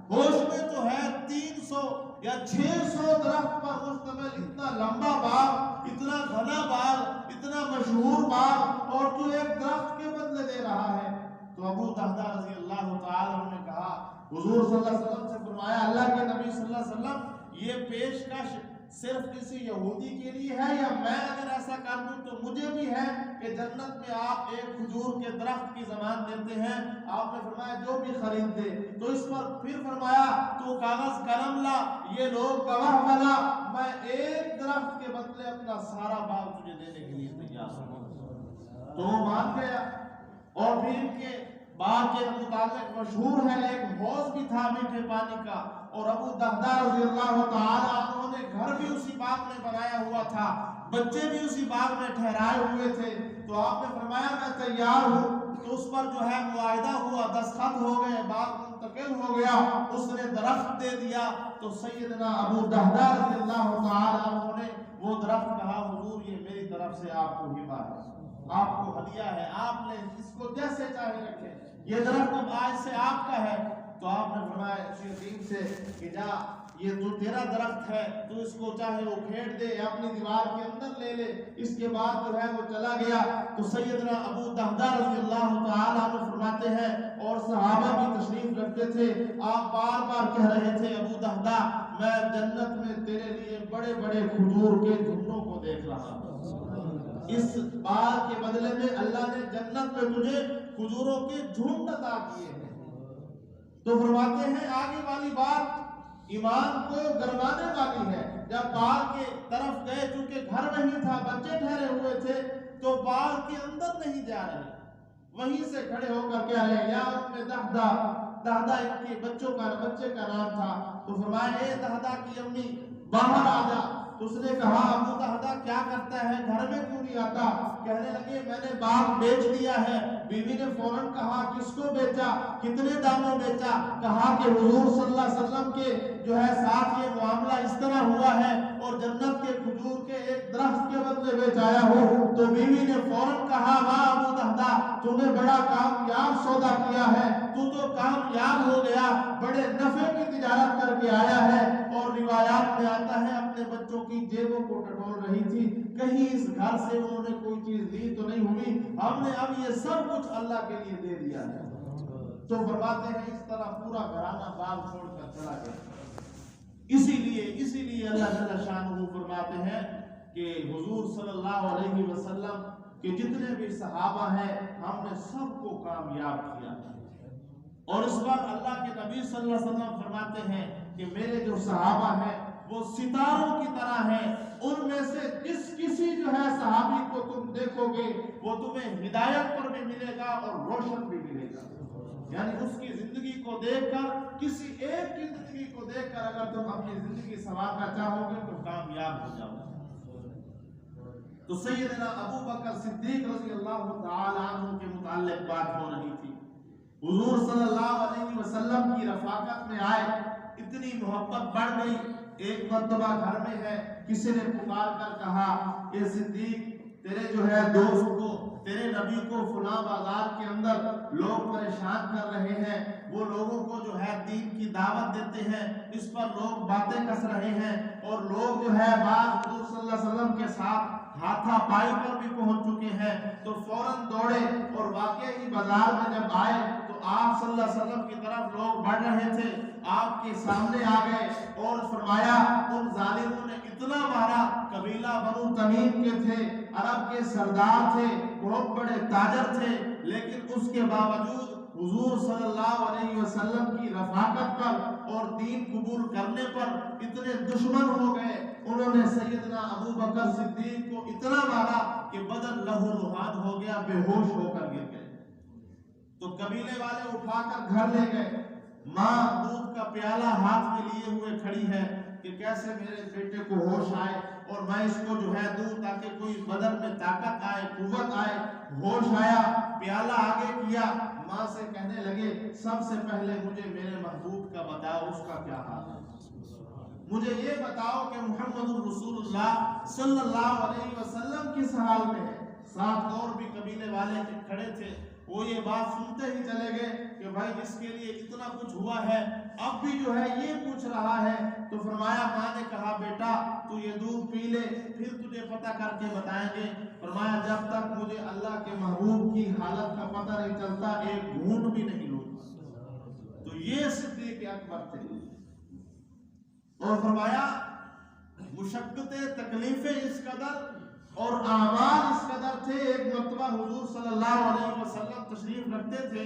ہوش میں تو ہے 300 یا 600 درخت پر مشتمل اتنا لمبا باغ، اتنا گھنا باغ، اتنا مشہور باغ، اور تو ایک درخت کے بدلے دے رہا ہے۔ تو ابو دہدہ رضی اللہ تعالی عنہ نے کہا، حضور صلی اللہ علیہ وسلم سے فرمایا، اللہ کے نبی صلی اللہ علیہ وسلم یہ پیشکش صرف کسی یہودی کے لیے ہے، یا میں اگر ایسا کر دوں تو مجھے بھی ہے کہ جنت میں آپ ایک کھجور کے درخت کی ضمانت دیتے ہیں؟ آپ نے فرمایا جو بھی خرید دے۔ تو اس پر پھر فرمایا تو کاغذ قلم لا، یہ لوگ گواہ بنا، میں ایک درخت کے بدلے اپنا سارا باغ تجھے دینے کے لیے تیار ہوں۔ تو وہ مان گیا، اور بھی ان کے باغ کے متعلق مشہور ہے، ایک حوض بھی تھا میٹھے پانی کا، اور ابو دہدہ رضی اللہ تعالی عنہ نے گھر بھی اسی باغ میں بنایا ہوا تھا، بچے بھی اسی باغ میں ٹھہرائے ہوئے تھے۔ تو آپ نے فرمایا میں تیار ہوں، تو اس پر جو ہے معاہدہ ہوا، دستخط ہو گئے، باغ منتقل ہو گیا، اس نے درخت دے دیا۔ تو سیدنا ابو دہدہ رضی اللہ تعالی عنہ نے وہ درخت کہا، حضور یہ میری طرف سے آپ کو ہبہ ہے، آپ کو ہدیہ ہے، آپ نے اس کو جیسے چاہے رکھے، یہ درخت اب آج سے آپ کا ہے۔ تو آپ نے فرمایا اسی حکیم سے کہ جا یہ تو تیرا درخت ہے، تو اس کو چاہے وہ پھیڑ دے یا اپنی دیوار کے اندر لے لے۔ اس کے بعد جو ہے وہ چلا گیا۔ تو سیدنا ابو دہدہ رضی اللہ تعالی عنہ فرماتے ہیں، اور صحابہ بھی تشریف رکھتے تھے، آپ بار بار کہہ رہے تھے ابو دہدہ میں جنت میں تیرے لیے بڑے بڑے کھجور کے جھنڈوں کو دیکھ رہا ہوں، اس باغ کے بدلے میں اللہ نے جنت میں تجھے کھجوروں کے جھنڈ عطا کیے ہیں۔ تو فرماتے ہیں آگے والی بات ایمان کو گرمانے والی ہے۔ جب باغ کے طرف گئے، چونکہ گھر نہیں تھا، بچے ٹھہرے ہوئے تھے، تو باغ کے اندر نہیں جا رہے، وہیں سے کھڑے ہو کر کہہ رہے یا ام دہدہ، دہدہ ان کے بچے کا نام تھا۔ تو فرمایا اے دہدہ کی امی باہر آ جا۔ تو اس نے کہا ابو دہدہ کیا کرتا ہے، گھر میں کیوں نہیں آتا؟ کہنے لگے میں نے باغ بیچ دیا ہے۔ بیوی نے فوراً کہا کس کو بیچا، کتنے داموں بیچا؟ کہا کہ حضور صلی اللہ علیہ وسلم کے جو ہے ساتھ یہ معاملہ اس طرح ہوا ہے، اور جنت کے کھجور کے ایک درخت کے بدلے بیچایا ہو۔ تو بیوی نے فوراً کہا واہ ابو دہدہ تو نے بڑا کامیاب سودا کیا ہے، تو کامیاب ہو گیا، بڑے نفع کی تجارت کر کے آیا ہے۔ اور روایات میں آتا ہے اپنے بچوں کی جیبوں کو ٹٹول رہی تھی، کہیں اس گھر سے انہوں نے کوئی چیز لی تو نہیں ہوئی، ہم نے اب یہ سب کچھ اللہ کے لیے دے دیا ہے۔ تو فرماتے ہیں اس طرح پورا گھرانہ باغ چھوڑ کر چلا گیا۔ اسی لیے اللہ جل شانہ فرماتے ہیں کہ حضور صلی اللہ علیہ وسلم کہ جتنے بھی صحابہ ہیں ہم نے سب کو کامیاب کیا، اور اس بار اللہ کے نبی صلی اللہ علیہ وسلم فرماتے ہیں کہ میرے جو صحابہ ہیں وہ ستاروں کی طرح ہیں، ان میں سے کسی جو ہے صحابی کو تم دیکھو گے وہ تمہیں ہدایت پر بھی ملے گا اور روشن بھی ملے گا، یعنی اس کی زندگی کو دیکھ کر، کسی ایک کی زندگی کو دیکھ کر اگر تم اپنی زندگی سنوارنا چاہو گے تو کامیاب ہو جاؤ گے۔ تو سیدنا ابو بکر صدیق رضی اللہ تعالی عنہ کے متعلق بات ہو رہی تھی۔ حضور صلی اللہ علیہ وسلم کی رفاقت میں آئے، اتنی محبت بڑھ گئی۔ ایک مرتبہ گھر میں ہے، کسی نے پکار کر کہا اے صدیق تیرے جو ہے دوست کو، تیرے نبی کو فلاں بازار کے اندر لوگ پریشان کر رہے ہیں، وہ لوگوں کو جو ہے دین کی دعوت دیتے ہیں، اس پر لوگ باتیں کس رہے ہیں، اور لوگ جو ہے بعض حضور صلی اللہ علیہ وسلم کے ساتھ ہاتھا پائی پر بھی پہنچ چکے ہیں۔ تو فوراً دوڑے، اور واقعی بازار میں جب آئے تو آپ صلی اللہ علیہ وسلم کی طرف لوگ بڑھ رہے تھے، آپ کے سامنے آ گئے اور فرمایا ان ظالموں نے اتنا مارا، قبیلہ بنو تمیم کے تھے، عرب کے سردار تھے، بہت بڑے تاجر تھے، لیکن اس کے باوجود حضور صلی اللہ علیہ وسلم کی رفاقت پر اور دین قبول کرنے پر اتنے دشمن ہو گئے، انہوں نے سیدنا ابو بکر صدیق کو اتنا مارا کہ بدن لہو لہان ہو گیا، بے ہوش ہو کر گر گئے۔ تو قبیلے والے اٹھا کر گھر لے گئے، ماں دودھ کا پیالہ ہاتھ میں لیے ہوئے کھڑی ہے کہ کیسے میرے بیٹے کو ہوش آئے اور میں اس کو جو ہے دوں تاکہ کوئی بدن میں طاقت آئے، قوت آئے۔ ہوش آیا، پیالہ آگے کیا، ماں سے کہنے لگے سب سے پہلے مجھے میرے محبوب کا بتاؤ، اس کا کیا حال ہے، مجھے یہ بتاؤ کہ محمد رسول اللہ صلی اللہ علیہ وسلم کس حال میں ہے۔ ساتھ اور بھی قبیلے والے کھڑے تھے، وہ یہ بات سنتے ہی چلے گئے کہ بھائی جس کے لیے اتنا کچھ ہوا ہے اب بھی جو ہے یہ پوچھ رہا ہے. تو فرمایا ماں نے کہا بیٹا تو یہ دودھ پی لے پھر تجھے پتہ کر کے بتائیں گے. فرمایا جب تک مجھے اللہ کے محبوب کی حالت کا پتہ نہیں چلتا ایک گھونٹ بھی نہیں لوں گا. تو یہ صدیق اکبر تھے. اور فرمایا مشقتیں تکلیفیں اس قدر اور اعمال اس قدر تھے. ایک مرتبہ حضور صلی اللہ علیہ وسلم تشریف رکھتے تھے.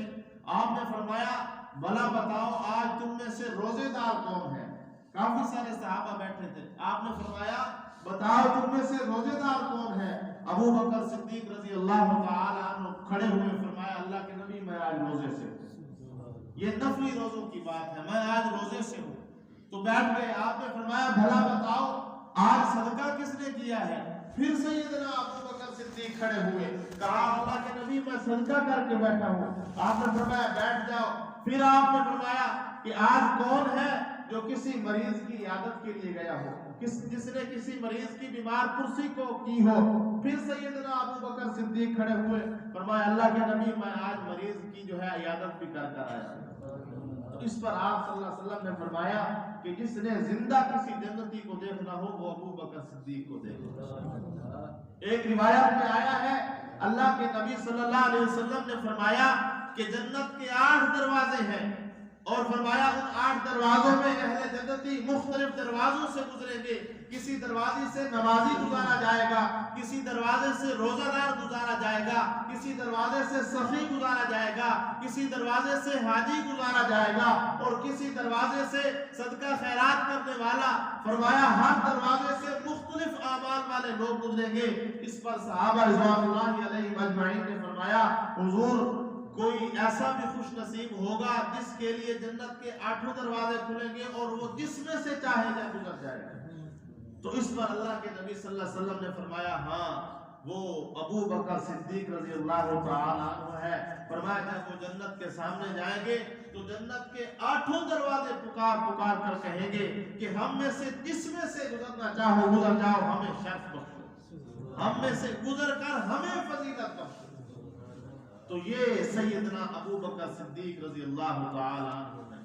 آپ نے فرمایا بھلا بتاؤ آج تم میں سے روزے دار کون ہے؟ کافی سارے صحابہ بیٹھے تھے. آپ نے فرمایا بتاؤ تم میں سے روزے دار کون ہے؟ ابو بکر صدیق رضی اللہ تعالی عنہ کھڑے ہوئے فرمایا اللہ کے نبی میں آج روزے سے ہوں. یہ نفلی روزوں کی بات ہے, میں آج روزے سے ہوں. تو بیٹھ گئے. آپ نے فرمایا بھلا بتاؤ آج صدقہ کس نے کیا ہے؟ پھر سیدنا ابو بکر صدیق کھڑے ہوئے. کہا اللہ کے نبی میں صدقہ کر کے بیٹھا ہوں. آپ نے فرمایا بیٹھ جاؤ. پھر آپ نے فرمایا کہ آج کون ہے جو کسی مریض کی عیادت کے لیے گیا ہو, جس نے کسی مریض کی بیمار پرسی کو کی ہو؟ پھر سیدنا ابو بکر صدیق کھڑے ہوئے. فرمایا اللہ کے نبی میں آج مریض کی جو ہے عیادت بھی کر کر آیا. تو اس پر آپ صلی اللہ علیہ وسلم نے فرمایا کہ جس نے زندہ کسی جنتی کو دیکھنا ہو وہ ابو بکر صدیق کو دیکھنا. ایک روایت میں آیا ہے اللہ کے نبی صلی اللہ علیہ وسلم نے فرمایا کہ جنت کے 8 دروازے ہیں اور فرمایا ان 8 دروازوں میں اہل جنتی مختلف دروازوں سے گزریں گے. کسی دروازے سے نمازی گزارا جائے گا, کسی دروازے سے روزہ دار گزارا جائے گا, کسی دروازے سے سخی گزارا جائے گا, کسی دروازے سے حاجی گزارا جائے گا اور کسی دروازے سے صدقہ خیرات کرنے والا. فرمایا ہر دروازے سے مختلف اعمال والے لوگ گزریں گے. اس پر صحابہ رضوان اللہ علیہم اجمعین نے فرمایا حضور کوئی ایسا بھی خوش نصیب ہوگا جس کے لیے جنت کے 8 دروازے کھلیں گے اور وہ جس میں سے چاہے جا گزر جائے گا. تو اس پر اللہ کے نبی صلی اللہ علیہ وسلم نے فرمایا ہاں وہ ابو بکر صدیق رضی اللہ تعالی عنہ ہے. فرمایا جب وہ جنت کے سامنے جائیں گے تو جنت کے 8 دروازے پکار پکار کر کہیں گے کہ ہم میں سے جس میں سے گزرنا چاہو گزر جاؤ, ہمیں شرف بخشو, ہم میں سے گزر کر ہمیں فضیلت بخشو. تو یہ سیدنا ابو بکر صدیق رضی اللہ تعالی عنہ ہے.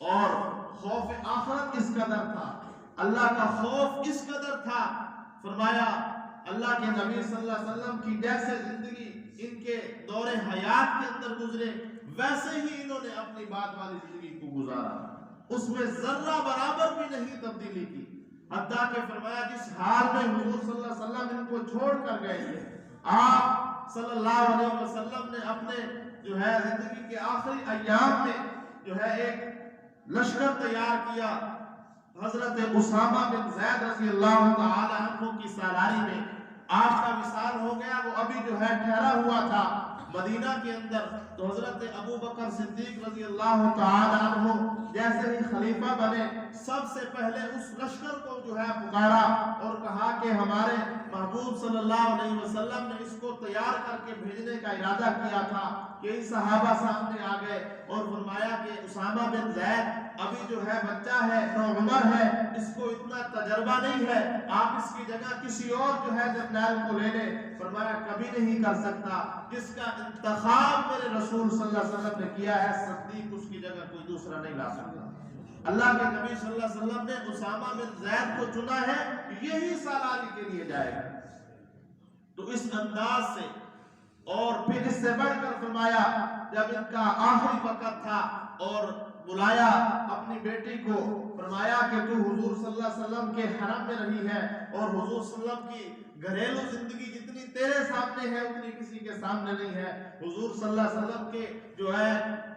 اور خوف آخرت اس قدر تھا, اللہ کا خوف اس قدر تھا. فرمایا اللہ کے نبی صلی اللہ علیہ وسلم کی جیسے زندگی ان کے دور حیات کے اندر گزرے ویسے ہی انہوں نے اپنی بعد والی زندگی کو گزارا. اس میں ذرہ برابر بھی نہیں تبدیلی کی. حتیٰ کہ فرمایا جس حال میں حضور صلی اللہ علیہ وسلم ان کو چھوڑ کر گئے تھے, آپ صلی اللہ علیہ وسلم نے اپنے جو ہے زندگی کے آخری ایام میں جو ہے ایک لشکر تیار کیا. حضرت اسامہ بن زید رضی اللہ تعالی عنہ کی سالاری میں آپ کا وصال ہو گیا. وہ ابھی جو ہے ٹھہرا ہوا تھا مدینہ کے اندر. تو حضرت ابو بکر صدیق رضی اللہ تعالی عنہ جیسے ہی خلیفہ بنے سب سے پہلے اس لشکر کو جو ہے پکارا اور کہا کہ ہمارے محبوب صلی اللہ علیہ وسلم نے اس کو تیار کر کے بھیجنے کا ارادہ کیا تھا. کئی صحابہ سامنے آ گئے اور فرمایا کہ اسامہ بن زید ابھی جو ہے بچہ ہے, نوعمر ہے, اس کو اتنا تجربہ نہیں ہے, آپ اس کی جگہ کسی اور جو ہے جرنیل کو لے لیں. فرمایا کبھی نہیں کر سکتا, جس کا انتخاب میرے رسول صلی اللہ علیہ وسلم نے کیا ہے صدیق اس کی جگہ کوئی دوسرا نہیں لا سکتا. اللہ کے نبی صلی اللہ علیہ وسلم نے اسامہ بن زید کو چنا ہے, یہی سالاری کے لیے جائے گا. تو اس انداز سے اور پھر اس سے بڑھ کر فرمایا جب ان کا آخری وقت تھا اور بلایا اپنی بیٹی کو, فرمایا کہ تو حضور صلی اللہ علیہ وسلم کے حرم میں رہی ہے اور حضور صلی اللہ علیہ وسلم کی گھریلو زندگی جتنی تیرے سامنے ہے اتنی کسی کے سامنے نہیں ہے. حضور صلی اللہ علیہ وسلم کے جو ہے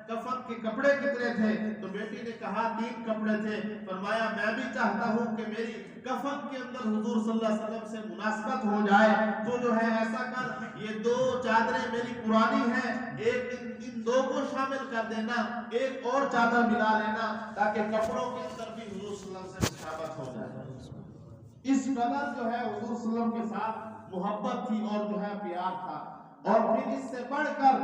کفن کے کپڑے کتنے تھے؟ تو بیٹی نے کہا 3 کپڑے تھے. فرمایا میں بھی چاہتا ہوں کہ میری کفن کے اندر حضور صلی اللہ علیہ وسلم سے مناسبت ہو جائے. تو جو ہے ایسا کر یہ 2 چادریں میری پرانی ہیں, ایک ان 2 کو شامل کر دینا, ایک اور چادر ملا لینا تاکہ کپڑوں کے اندر بھی حضور صلی اللہ علیہ وسلم سے مشابہت ہو جائے. اس قدر جو ہے حضور صلی اللہ علیہ وسلم کے ساتھ محبت تھی اور جو ہے پیار تھا. اور پھر اس سے بڑھ کر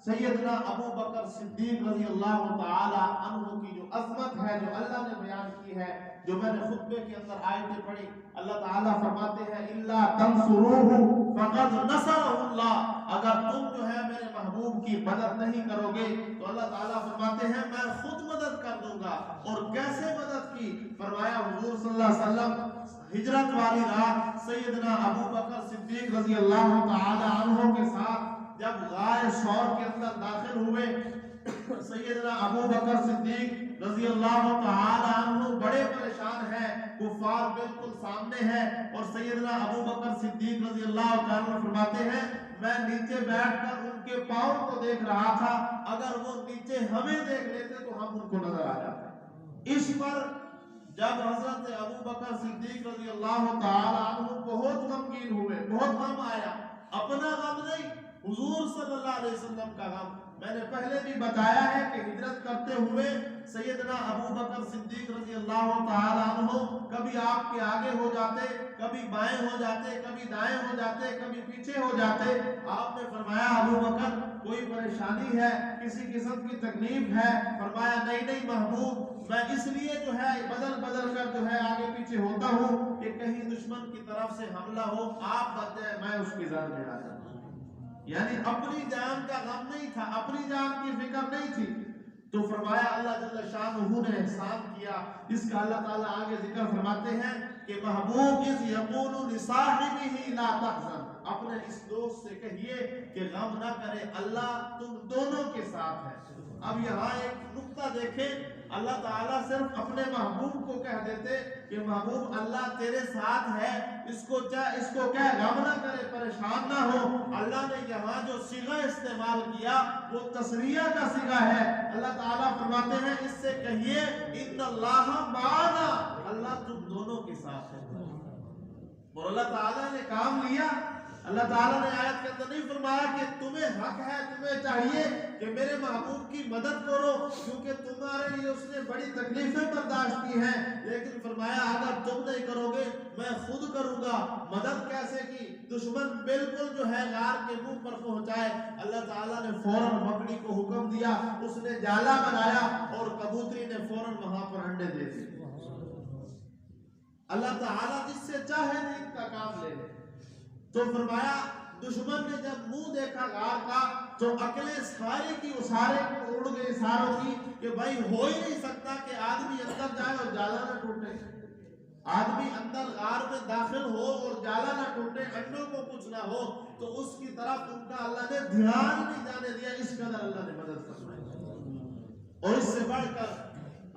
سیدنا ابو بکر صدیق رضی اللہ تعالی عنہ کی جو عظمت ہے جو اللہ نے بیان کی ہے، جو میں نے خطبے کے اندر آیتیں پڑھی، اللہ تعالیٰ فرماتے ہیں الا تنصروہ فقد نصرہ اللہ، اگر تم جو ہے میرے محبوب کی مدد نہیں کرو گے تو اللہ تعالیٰ فرماتے ہیں میں خود مدد کر دوں گا۔ اور کیسے مدد کی؟ فرمایا حضور صلی اللہ علیہ وسلم ہجرت والی رات سیدنا ابو بکر صدیق رضی اللہ تعالی عنہ کے ساتھ جب غار ثور کے اندر داخل ہوئے، سیدنا ابو بکر صدیق رضی اللہ تعالی عنہ بڑے پریشان ہیں، کفار بالکل سامنے ہیں، اور سیدنا ابو بکر صدیق رضی اللہ تعالی عنہ فرماتے ہیں میں نیچے بیٹھ کر ان کے پاؤں کو دیکھ رہا تھا، اگر وہ نیچے ہمیں دیکھ لیتے تو ہم ان کو نظر آ جاتے۔ اس پر جب حضرت ابو بکر صدیق رضی اللہ تعالی عنہ بہت غمگین ہوئے، بہت غم آیا، اپنا غم نہیں، حضور صلی اللہ علیہ وسلم کا غم۔ میں نے پہلے بھی بتایا ہے کہ ہجرت کرتے ہوئے سیدنا ابو بکر صدیق رضی اللہ تعالی عنہ کبھی آپ کے آگے ہو جاتے، کبھی بائیں ہو جاتے، کبھی دائیں ہو جاتے، کبھی پیچھے ہو جاتے۔ آپ نے فرمایا ابو بکر کوئی پریشانی ہے، کسی قسم کی تکلیف ہے؟ فرمایا نہیں نہیں محبوب، میں اس لیے جو ہے بدل بدل کر جو ہے آگے پیچھے ہوتا ہوں کہ کہیں دشمن کی طرف سے حملہ ہو، آپ بچ جائے، میں اس کی زد میں آ جاؤں۔ یعنی اپنی جان کا غم نہیں تھا، اپنی جان کی فکر نہیں تھی۔ تو فرمایا اللہ جل شانہ نے احسان کیا، اس کا اللہ تعالیٰ آگے ذکر فرماتے ہیں کہ محبوب اذ یقول لصاحبہ لا تحزن، اپنے اس دوست سے کہیے کہ غم نہ کرے، اللہ تم دونوں کے ساتھ ہے۔ اب یہاں ایک نقطہ دیکھیں، اللہ تعالیٰ صرف اپنے محبوب کو کہہ دیتے کہ محبوب اللہ تیرے ساتھ ہے، اس کو کیا غم نہ کرے، پریشان نہ ہو۔ اللہ نے یہاں جو صیغہ استعمال کیا وہ تسریہ کا صیغہ ہے۔ اللہ تعالیٰ فرماتے ہیں اس سے کہیے ان اللہ معنا، اللہ تم دونوں کے ساتھ ہے۔ اور اللہ تعالیٰ نے کام لیا۔ اللہ تعالیٰ نے آیت کے اندر نہیں فرمایا کہ تمہیں حق ہے، تمہیں چاہیے کہ میرے محبوب کی مدد کرو کیونکہ تمہارے لیے اس نے بڑی تکلیفیں برداشت کی ہیں، لیکن فرمایا اگر تم نہیں کرو گے میں خود کروں گا۔ مدد کیسے کی؟ دشمن بالکل جو ہے غار کے منہ پر پہنچائے، اللہ تعالیٰ نے فوراً مکڑی کو حکم دیا، اس نے جالا بنایا اور کبوتری نے فوراً وہاں پر انڈے دے دیے۔ اللہ تعالیٰ جس سے چاہے نیک کا کام لے لے۔ تو فرمایا دشمن نے جب منہ دیکھا غار کا تو عقلیں سارے کی اسارے کو اڑ گئی ساروں کی کہ بھائی ہو ہی نہیں سکتا کہ آدمی اندر جائے اور جالا نہ ٹوٹے، آدمی اندر غار میں داخل ہو اور جالا نہ ٹوٹے، انڈوں کو کچھ نہ ہو، تو اس کی طرف ان کا اللہ نے دھیان نہیں جانے دیا، اس قدر اللہ نے مدد فرمائی۔ اور اس سے بڑھ کر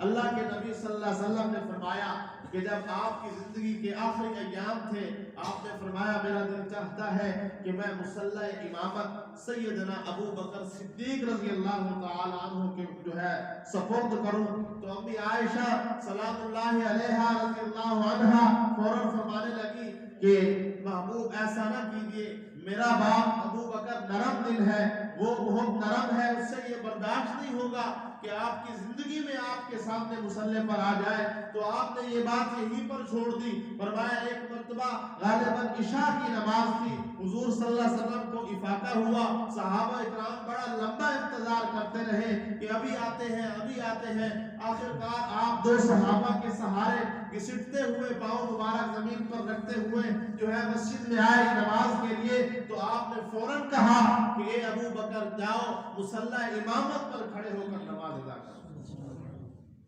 اللہ کے نبی صلی اللہ علیہ وسلم نے فرمایا کہ جب آپ کی زندگی کے آخری ایام تھے، آپ نے فرمایا میرا دل چاہتا ہے کہ میں مصلح امامت سیدنا ابو بکر صدیق رضی اللہ تعالی عنہ کے جو ہے سپرد کروں۔ تو امی عائشہ سلام اللہ علیہا رضی اللہ عنہا فوراً فرمانے لگی کہ محبوب ایسا نہ کیجئے، میرا باپ ابو بکر نرم دل ہے، وہ بہت نرم ہے، اس سے یہ برداشت نہیں ہوگا کہ آپ کی زندگی میں آپ کے سامنے مصلح پر آ جائے۔ تو آپ نے یہ بات یہیں پر چھوڑ دی۔ فرمایا ایک مرتبہ غالباً عشاء کی نماز تھی، حضور صلی اللہ علیہ وسلم کو افاقہ ہوا، صحابہ اکرام بڑا لمبا انتظار کرتے رہے کہ ابھی آتے ہیں ابھی آتے ہیں۔ آخرکار آپ دو صحابہ کے سہارے گھسٹتے ہوئے پاؤں مبارک زمین پر رکھتے ہوئے جو ہے مسجد میں آئے نماز کے لیے، تو آپ نے فوراً کہا کہ اے ابو بکر جاؤ مصلح امامت پر کھڑے ہو کر نماز ادا کرو۔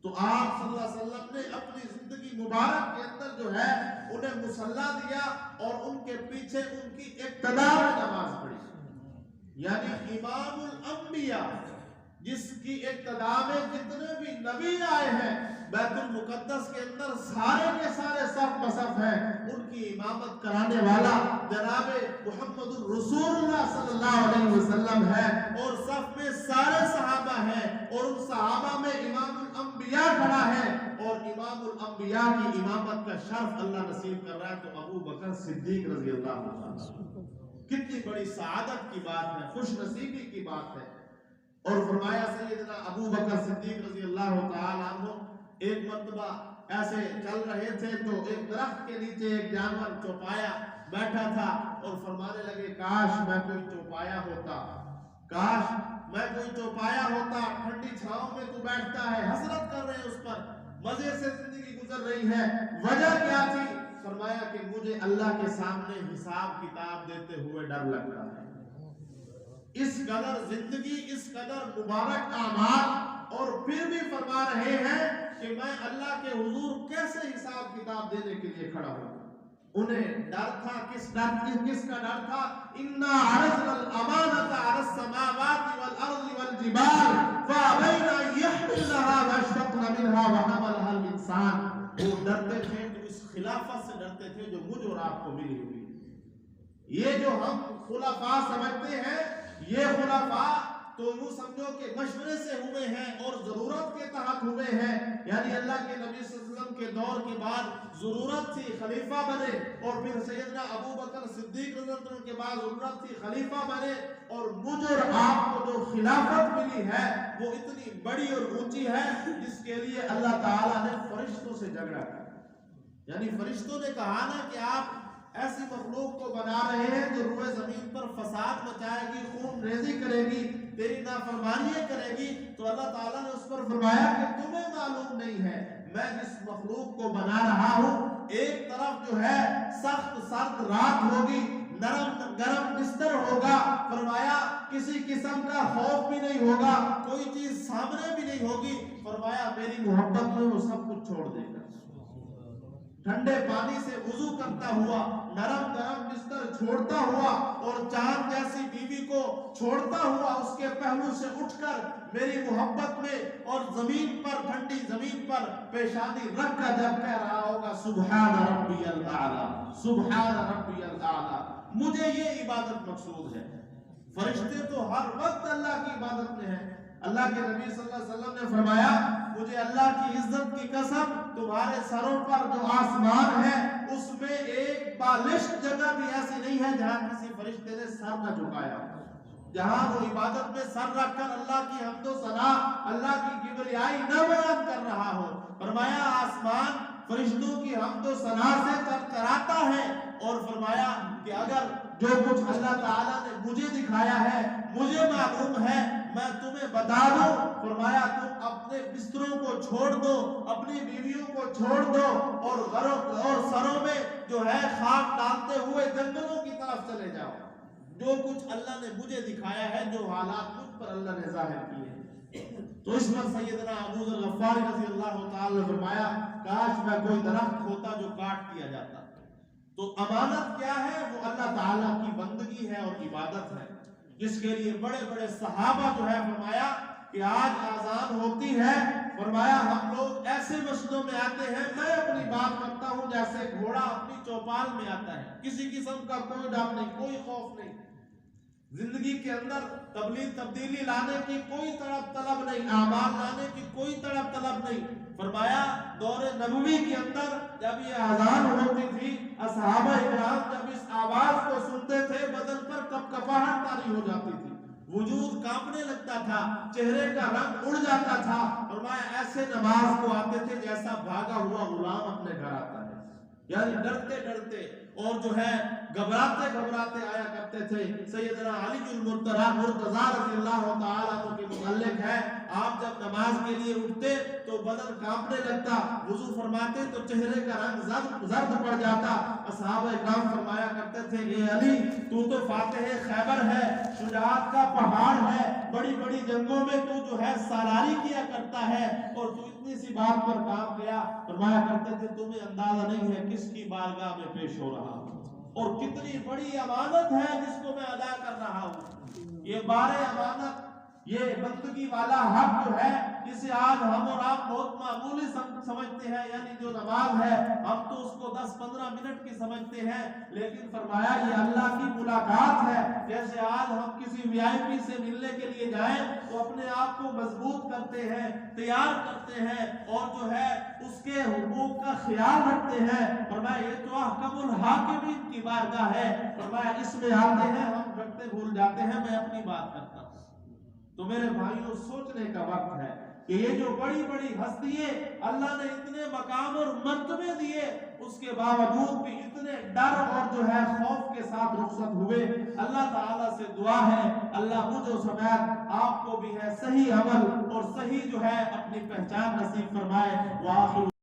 تو آپ صلی اللہ علیہ وسلم نے اپنی زندگی مبارک کے اندر جو ہے انہیں مصلح دیا اور ان کے پیچھے ان کی ابتدا میں نماز پڑھی، یعنی امام الانبیاء جس کی ابتدا میں جتنے بھی نبی آئے ہیں بیت المقدس کے اندر سارے کے سارے صف بصف ہیں، ان کی امامت کرانے والا جناب محمد الرسول اللہ صلی اللہ علیہ وسلم ہے، اور صف میں سارے صحابہ ہیں، اور ان صحابہ میں امام الانبیاء کھڑا ہے، اور امام الانبیاء کی امامت کا شرف اللہ نصیب کر رہا ہے تو ابو بکر صدیق رضی اللہ عنہ۔ کتنی بڑی سعادت کی بات ہے، خوش نصیبی کی بات ہے۔ اور فرمایا سیدنا ابو بکر صدیق رضی اللہ تعالی عنہ ایک مرتبہ ایسے چل رہے تھے تو ایک درخت کے نیچے ایک جانور چوپایا بیٹھا تھا، اور فرمانے لگے کاش میں کوئی چوپایا ہوتا، کاش میں کوئی چوپایا ہوتا، ٹھنڈی چھاؤں میں تو بیٹھتا ہے، حسرت کر رہے ہیں اس پر، مزے سے زندگی گزر رہی ہے، وجہ کیا تھی؟ فرمایا کہ مجھے اللہ کے سامنے حساب کتاب دیتے ہوئے ڈر لگتا ہے۔ اس قدر زندگی، اس قدر مبارک اعمال، اور پھر بھی فرما رہے ہیں کہ میں اللہ کے حضور کیسے حساب کتاب دینے کے لیے کھڑا ہوں۔ انہیں ڈر تھا، کس کا ڈر تھا؟ اِنَّا عَرَضْنَا الْأَمَانَةَ عَلَى السَّمَاوَاتِ وَالْأَرْضِ وَالْجِبَالِ فَأَبَيْنَ أَن يَحْمِلْنَهَا وَأَشْفَقْنَ مِنْهَا وَحَمَلَهَا الْإِنسَانُ۔ وہ ڈرتے تھے، جو اس خلافت سے ڈرتے تھے جو مجھ اور آپ کو ملی ہوئی ہے۔ یہ جو ہم خلفاء سمجھتے ہیں، یہ خلفاء تو یوں سمجھو کہ مشورے سے ہوئے ہیں اور ضرورت کے تحت ہوئے ہیں، یعنی اللہ کے نبی صلی اللہ علیہ وسلم کے دور کے بعد ضرورت تھی خلیفہ بنے، اور پھر سیدنا ابو بکر صدیق رضی اللہ عنہ کے بعد ضرورت تھی خلیفہ بنے، اور مجھ اور آپ کو جو خلافت ملی ہے وہ اتنی بڑی اور اونچی ہے جس کے لیے اللہ تعالیٰ نے فرشتوں سے جھگڑا کیا۔ یعنی فرشتوں نے کہا نا کہ آپ ایسی مخلوق کو بنا رہے ہیں جو روئے زمین پر فساد مچائے گی، خون ریزی کرے گی، تیری نافرمانیاں کرے گی، تو اللہ تعالیٰ نے اس پر فرمایا کہ تمہیں معلوم نہیں ہے میں جس مخلوق کو بنا رہا ہوں، ایک طرف جو ہے سخت سرد رات ہوگی، نرم گرم بستر ہوگا، فرمایا کسی قسم کا خوف بھی نہیں ہوگا، کوئی چیز سامنے بھی نہیں ہوگی، فرمایا میری محبت میں وہ سب کچھ چھوڑ دے گا، ٹھنڈے پانی سے وضو کرتا ہوا، نرم گرم بستر چھوڑتا ہوا، اور چاند جیسی بیوی کو چھوڑتا ہوا اس کے پہلو سے اٹھ کر میری محبت میں، اور زمین پر، ٹھنڈی زمین پر پیشانی رکھ کر جب کہہ رہا ہوگا سبحان ربی الاعلیٰ، سبحان ربی الاعلیٰ، مجھے یہ عبادت مقصود ہے۔ فرشتے تو ہر وقت اللہ کی عبادت میں ہیں۔ اللہ کے نبی صلی اللہ علیہ وسلم نے فرمایا مجھے اللہ کی عزت کی قسم، تمہارے سروں پر جو آسمان ہے اس میں ایک بالشت جگہ بھی ایسی نہیں ہے جہاں کسی فرشتے نے سر نہ جھکایا ہو، جہاں وہ عبادت میں سر رکھ کر اللہ کی حمد و ثنا، اللہ کی کبریائی نہ بیان کر رہا ہو۔ فرمایا آسمان فرشتوں کی حمد و ثنا سے ترتراتا ہے، اور فرمایا کہ اگر جو کچھ اللہ تعالیٰ نے مجھے دکھایا ہے، مجھے معلوم ہے، میں تمہیں بتا دوں، فرمایا تم اپنے بستروں کو چھوڑ دو، اپنی بیویوں کو چھوڑ دو، اور سروں میں جو ہے خاک ڈالتے ہوئے جنگلوں کی طرف چلے جاؤ، جو کچھ اللہ نے مجھے دکھایا ہے، جو حالات مجھ پر اللہ نے ظاہر کیے ہیں۔ تو اس پر سیدنا ابو ذر غفاری رضی اللہ تعالی نے فرمایا کاش میں کوئی درخت ہوتا جو کاٹ دیا جاتا۔ تو امانت کیا ہے؟ وہ اللہ تعالیٰ کی بندگی ہے اور عبادت ہے، جس کے لیے بڑے بڑے صحابہ جو ہے فرمایا کہ آج آزان ہوتی ہے، فرمایا ہم لوگ ایسے مسجدوں میں آتے ہیں، میں اپنی بات کرتا ہوں جیسے گھوڑا اپنی چوپال میں آتا ہے، کسی قسم کا کوئی ڈر نہیں، کوئی خوف نہیں، زندگی کے اندر تبدیلی لانے کی کوئی تڑپ طلب نہیں، اعمال لانے کی کوئی تڑپ طلب نہیں۔ فرمایا دور نبوی کے اندر جب یہ اذان ہوتی تھی، اصحابہ اکرام جب اس آواز کو سنتے تھے بدن پر کپکپاہٹ طاری ہو جاتی تھی، وجود کانپنے لگتا تھا، چہرے کا رنگ اڑ جاتا تھا۔ فرمایا ایسے نماز کو آتے تھے جیسا بھاگا ہوا غلام اپنے گھر آتا ہے، یعنی ڈرتے ڈرتے اور جو ہے گھبراتے گھبراتے آیا کرتے تھے۔ سیدنا علی المرتضی رضی اللہ تعالیٰ عنہ کے متعلق ہے، آپ جب نماز کے لیے اٹھتے تو بدن کانپنے لگتا، وضو فرماتے تو چہرے کا رنگ زرد پڑ جاتا۔ اصحابہ اکرام فرمایا کرتے تھے اے علی تو فاتح خیبر ہے، شجاعت کا پہاڑ ہے، بڑی بڑی جنگوں میں تو جو ہے سالاری کیا کرتا ہے، اور تو اتنی سی بات پر کام گیا۔ فرمایا کرتے تھے تمہیں اندازہ نہیں ہے کس کی بارگاہ میں پیش ہو رہا ہوں، اور کتنی بڑی امانت ہے جس کو میں ادا کر رہا ہوں۔ یہ بارے امانت، یہ بندگی والا حق جو ہے، اسے آج ہم اور آپ بہت معمولی سمجھتے ہیں، یعنی جو نماز ہے ہم تو اس کو 10-15 منٹ کی سمجھتے ہیں، لیکن فرمایا یہ اللہ کی ملاقات ہے۔ جیسے آج ہم کسی VIP سے ملنے کے لیے جائیں تو اپنے آپ کو مضبوط کرتے ہیں، تیار کرتے ہیں، اور جو ہے اس کے حقوق کا خیال رکھتے ہیں۔ فرمایا یہ تو احکم الحاکمین کی بارگاہ ہے، فرمایا اس میں آتے ہیں ہم ڈرتے بھول جاتے ہیں، میں اپنی بات کرتا ہوں۔ تو میرے بھائیوں سوچنے کا وقت ہے، کہ یہ جو بڑی بڑی ہستیاں اللہ نے اتنے مقام اور مرتبے دیے، اس کے باوجود بھی اتنے ڈر اور جو ہے خوف کے ساتھ رخصت ہوئے۔ اللہ تعالیٰ سے دعا ہے اللہ مجھ و سمیت آپ کو بھی ہے صحیح عمل اور صحیح جو ہے اپنی پہچان نصیب فرمائے۔ وآخر